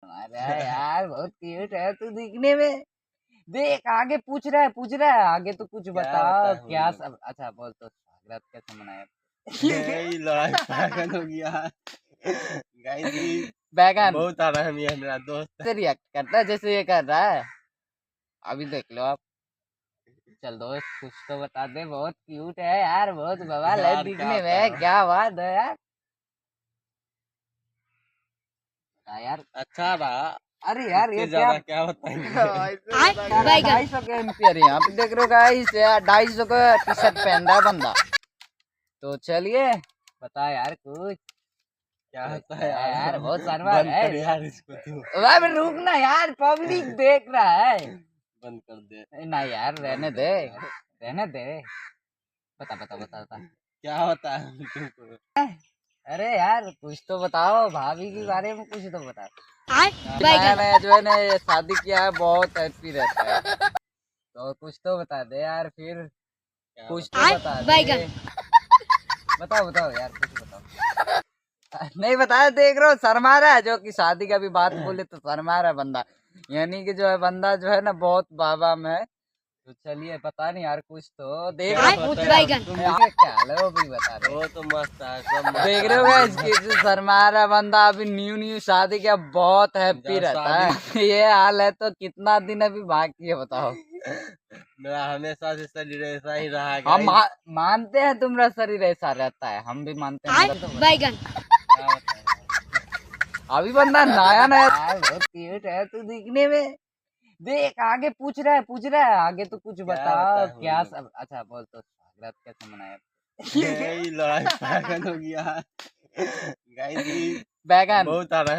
अरे यार बहुत क्यूट है तू दिखने में। देख आगे पूछ रहा है आगे तो कुछ बताओ क्या सब। अच्छा बोल तो स्वागत कैसे मनाया? ये लड़ाई पागल हो गया गाइस। ये बैगन बहुत आरामी है मेरा दोस्त। से रिएक्ट करता है जैसे ये कर रहा है। अभी देख लो आप। चल दोस्त कुछ तो बता दे। बहुत क्यूट है यार बहुत बवाल है यार दिखने में। क्या बात है यार। यार अच्छा रहा। अरे यार ये इससे क्या ज्यादा क्या बताएंगे। 250 का एम्पियर है यहाँ पे देख रहे हो गाइस। यार 250 का टी शर्ट पहन रहा है बंदा। तो चलिए बता यार कुछ। क्या होता है है यार बहुत शर्मा बंद है कर यार इसको तू। अब रुक ना यार पब्लिक देख रहा है। बंद कर दे। नहीं यार रहने दे रहने दे। बता बता बता बता। क्या होता है तुमको? अरे यार कुछ तो बताओ भाभी के बारे में कुछ तो बताओ। नया नया जो है ना ये शादी किया है बहुत हैप्पी रहता है। तो कुछ तो बता दे यार फिर। कुछ तो बता दे। बताओ बताओ यार कुछ बताओ। नहीं बताया देख रहे हो शर्मा रहा है। जो कि शादी का भी बात बोले तो शर्मा रहा है बंदा। यानी कि जो है बंदा जो है ना बहुत बाबा में है। तो चलिए पता नहीं यार कुछ तो देख रहे हो। पूछ रहा है तुम क्या हाल है वो भी बता रहे हो। वो तो मस्त है सब मस्त देख रहे हो इसकी शर्मा रहा बंदा। अभी न्यू शादी का बहुत हैप्पी रहता है। ये हाल है तो कितना दिन अभी बाकी है बताओ। मेरा हमेशा से शरीर ऐसा ही रहा है हम गाइस। मानते हैं तुम्हारा शरीर ऐसा रहता है हम भी मानते हैं। बैगन क्या होता है? अभी बंदा नया नया बहुत क्यूट है तू दिखने में। देख आगे पूछ रहा है आगे तो कुछ बताओ क्या सब। अच्छा बोल तो स्वागत कैसे मनाया? ये लड़ाई पागल हो गया गाइस। बैगन बहुत आ रहा है।